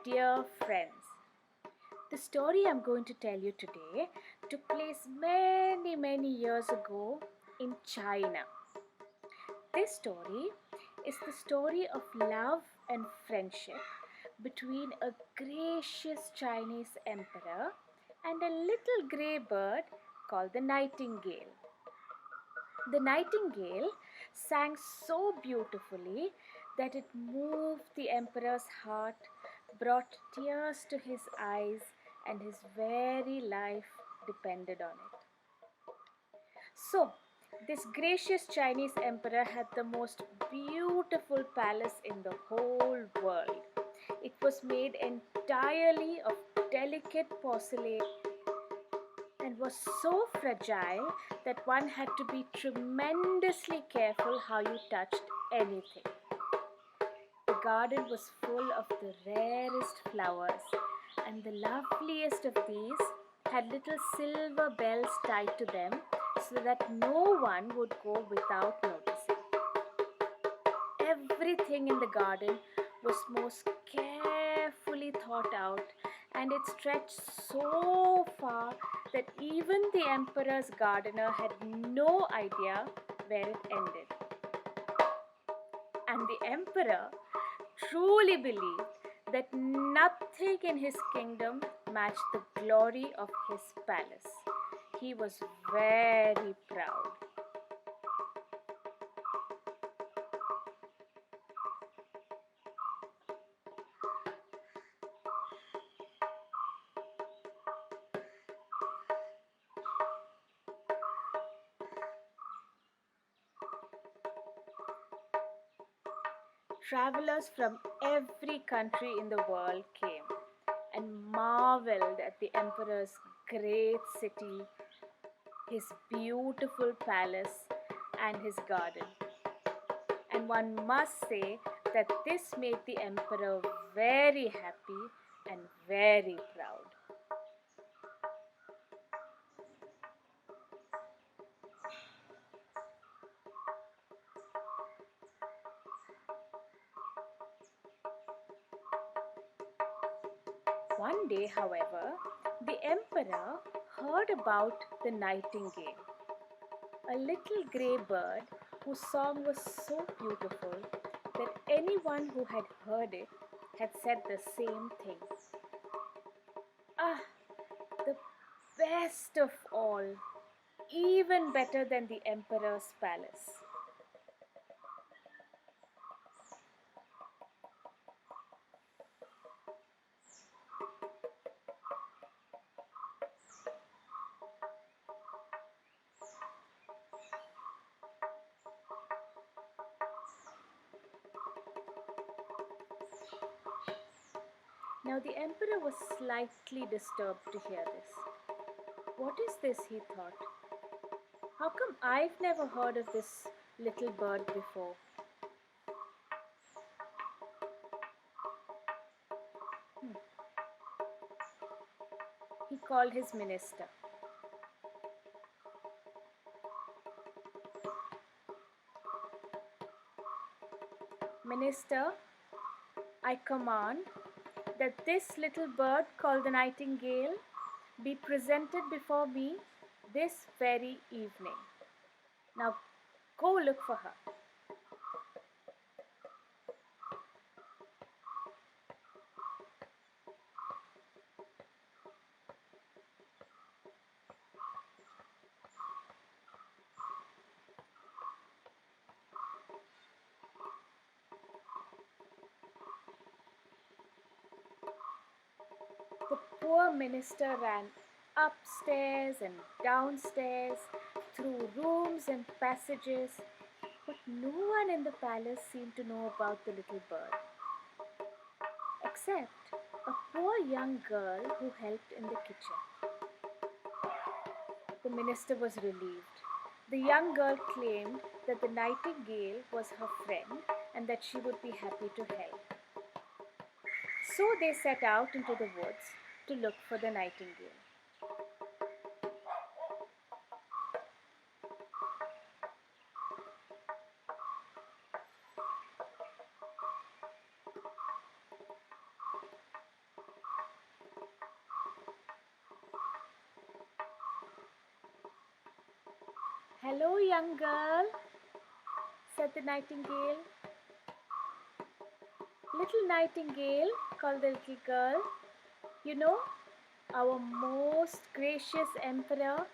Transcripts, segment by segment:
dear friends, the story I'm going to tell you today took place many, many years ago in China. This story is the story of love and friendship between a gracious Chinese emperor and a little grey bird called the Nightingale. The nightingale sang so beautifully that it moved the emperor's heart, brought tears to his eyes, and his very life depended on it. So, this gracious Chinese emperor had the most beautiful palace in the whole world. It was made entirely of delicate porcelain and was so fragile that one had to be tremendously careful how you touched anything. The garden was full of the rarest flowers, and the loveliest of these had little silver bells tied to them so that no one would go without noticing. Everything in the garden was most carefully thought out, and it stretched so far that even the emperor's gardener had no idea where it ended. And the emperor truly believed that nothing in his kingdom matched the glory of his palace. He was very proud. Travelers from every country in the world came and marveled at the emperor's great city, his beautiful palace, and his garden. And one must say that this made the emperor very happy and very proud. One day, however, the emperor heard about the nightingale, a little grey bird whose song was so beautiful that anyone who had heard it had said the same thing. Ah, the best of all, even better than the emperor's palace. Now the emperor was slightly disturbed to hear this. What is this, he thought. How come I've never heard of this little bird before? He called his minister. Minister, I command that this little bird called the nightingale be presented before me this very evening. Now go look for her. The poor minister ran upstairs and downstairs, through rooms and passages, but no one in the palace seemed to know about the little bird, except a poor young girl who helped in the kitchen. The minister was relieved. The young girl claimed that the nightingale was her friend and that she would be happy to help. So they set out into the woods to look for the nightingale. "Hello, young girl," said the nightingale. "Little nightingale," called the little girl, "you know, our most gracious emperor,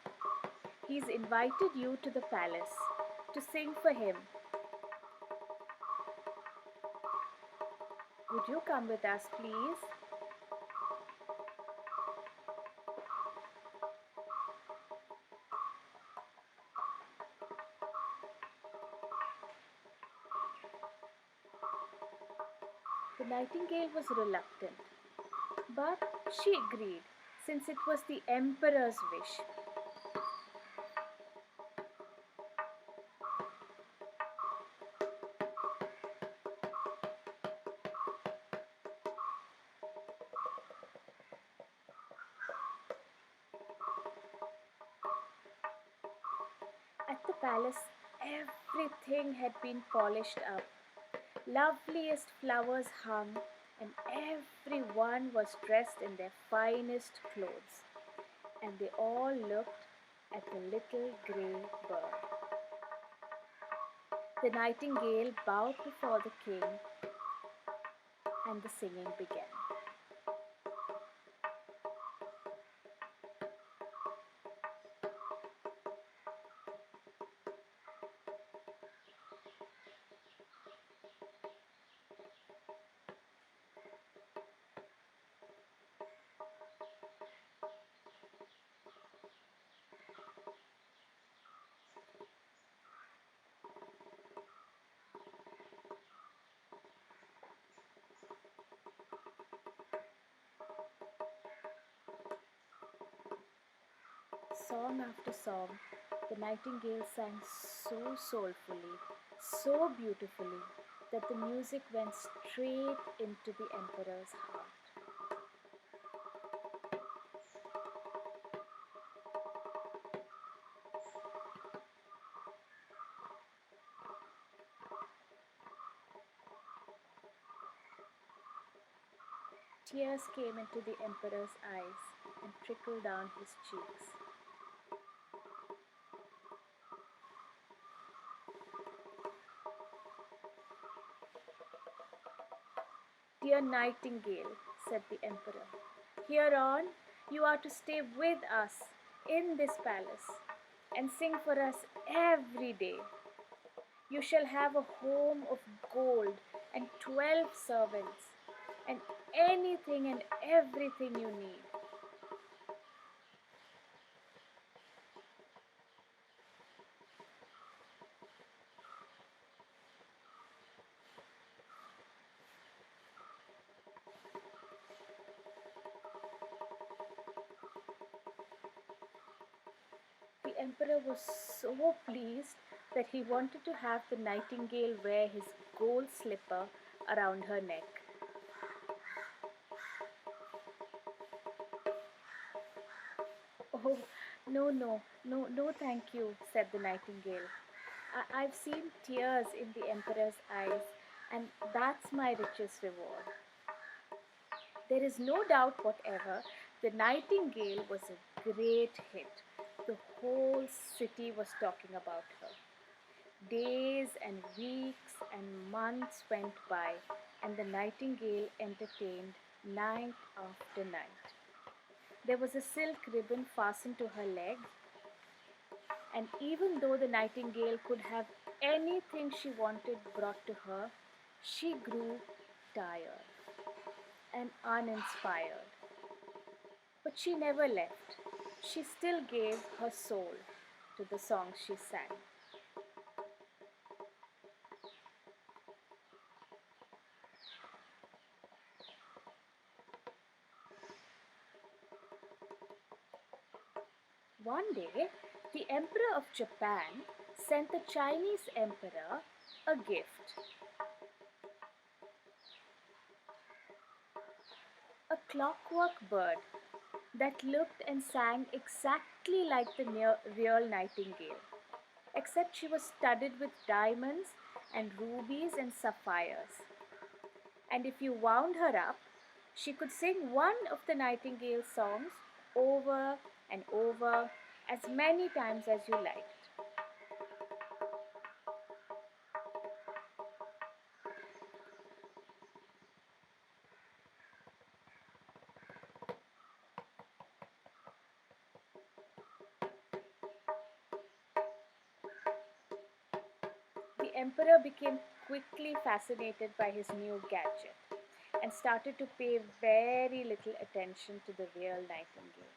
he's invited you to the palace to sing for him. Would you come with us, please?" The nightingale was reluctant, but she agreed since it was the emperor's wish. At the palace, everything had been polished up. Loveliest flowers hung, and everyone was dressed in their finest clothes. And they all looked at the little grey bird. The nightingale bowed before the king, and the singing began. Song after song, the nightingale sang so soulfully, so beautifully, that the music went straight into the emperor's heart. Tears came into the emperor's eyes and trickled down his cheeks. "Dear nightingale," said the emperor, "here on you are to stay with us in this palace and sing for us every day. You shall have a home of gold and 12 servants and anything and everything you need." The emperor was so pleased that he wanted to have the nightingale wear his gold slipper around her neck. "Oh, no, thank you," said the nightingale. "I've seen tears in the emperor's eyes, and that's my richest reward." There is no doubt whatever, the nightingale was a great hit. The whole city was talking about her. Days and weeks and months went by, and the nightingale entertained night after night. There was a silk ribbon fastened to her leg, and even though the nightingale could have anything she wanted brought to her, she grew tired and uninspired. But she never left. She still gave her soul to the songs she sang. One day, the Emperor of Japan sent the Chinese Emperor a gift. A clockwork bird that looked and sang exactly like the real nightingale, except she was studded with diamonds and rubies and sapphires. And if you wound her up, she could sing one of the nightingale songs over and over as many times as you liked. emperor became quickly fascinated by his new gadget and started to pay very little attention to the real nightingale.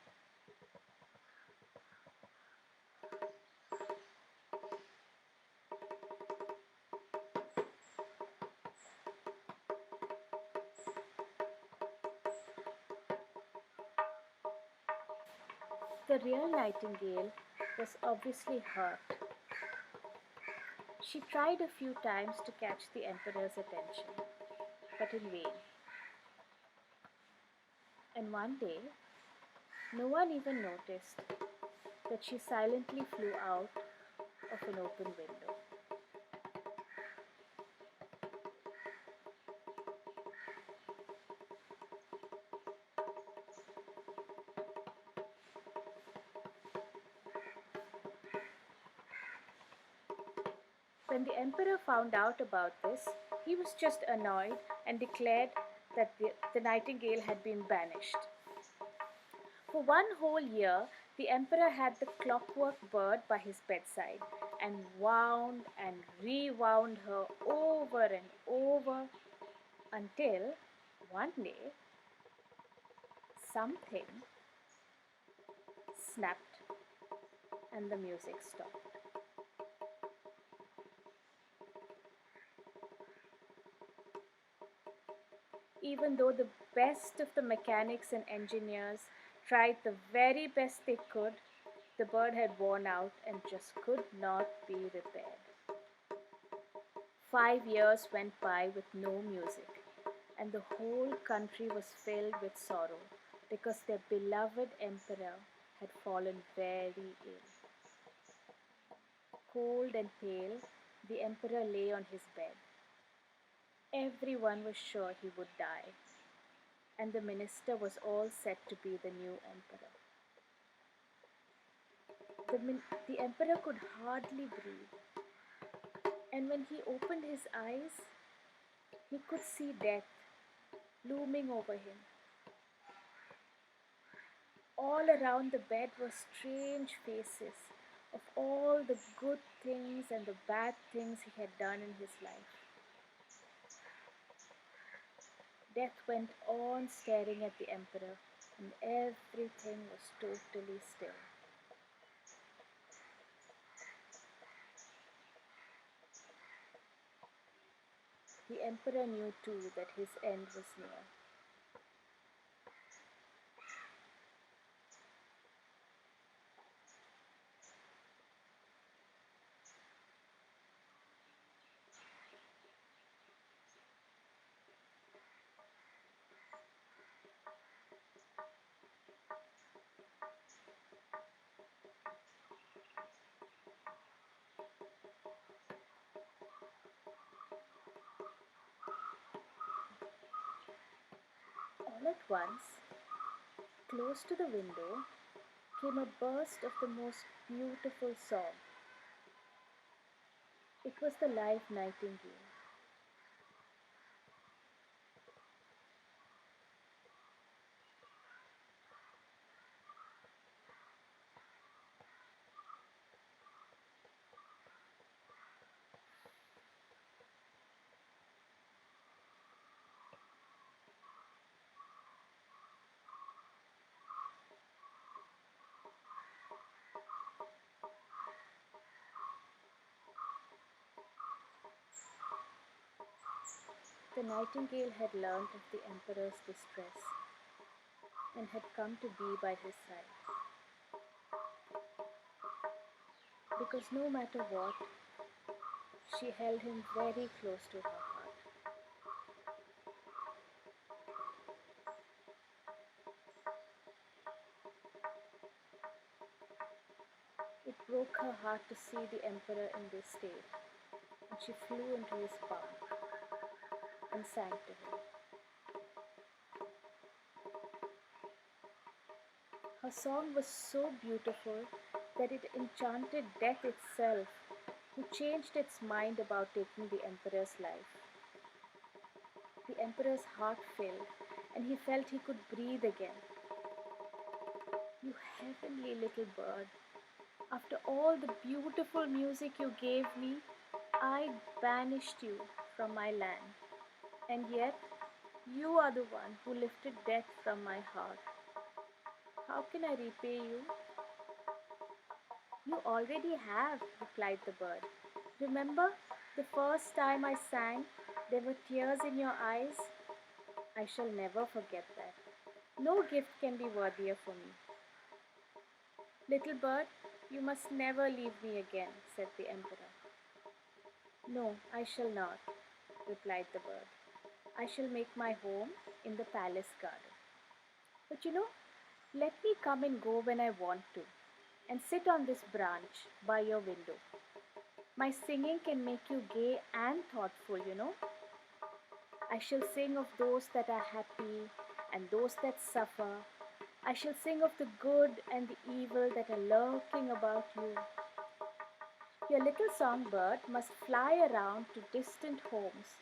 The real nightingale was obviously hurt. She tried a few times to catch the emperor's attention, but in vain. And one day, no one even noticed that she silently flew out of an open window. When the emperor found out about this, he was just annoyed and declared that the nightingale had been banished. For one whole year, the emperor had the clockwork bird by his bedside and wound and rewound her over and over until one day something snapped and the music stopped. Even though the best of the mechanics and engineers tried the very best they could, the bird had worn out and just could not be repaired. 5 years went by with no music, and the whole country was filled with sorrow because their beloved emperor had fallen very ill. Cold and pale, the emperor lay on his bed. Everyone was sure he would die, and the minister was all set to be the new emperor. The emperor could hardly breathe, and when he opened his eyes, he could see death looming over him. All around the bed were strange faces of all the good things and the bad things he had done in his life. Death went on staring at the emperor, and everything was totally still. The emperor knew too that his end was near. All at once, close to the window, came a burst of the most beautiful song. It was the live nightingale. The nightingale had learnt of the emperor's distress and had come to be by his side. Because no matter what, she held him very close to her heart. It broke her heart to see the emperor in this state, and she flew into his palm and sang to him. Her song was so beautiful that it enchanted death itself, who changed its mind about taking the emperor's life. The emperor's heart filled, and he felt he could breathe again. "You heavenly little bird, after all the beautiful music you gave me, I banished you from my land, and yet you are the one who lifted death from my heart. How can I repay you? You already have, replied the bird. Remember the first time I sang, there were tears in your eyes? I shall never forget that. No gift can be worthier for me. Little bird, you must never leave me again, said the emperor. No, I shall not, replied the bird. I shall make my home in the palace garden. But let me come and go when I want to, and sit on this branch by your window. My singing can make you gay and thoughtful. I shall sing of those that are happy and those that suffer. I shall sing of the good and the evil that are lurking about you. Your little songbird must fly around to distant homes,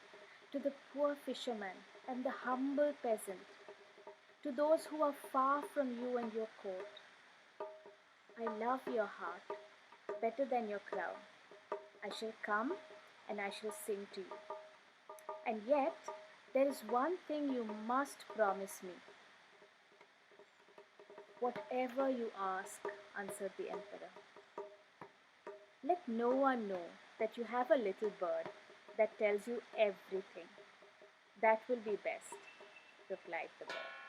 to the poor fisherman and the humble peasant, to those who are far from you and your court. I love your heart better than your crown. I shall come and I shall sing to you. And yet, there is one thing you must promise me. Whatever you ask, answered the emperor. Let no one know that you have a little bird that tells you everything. That will be best, replied the bird.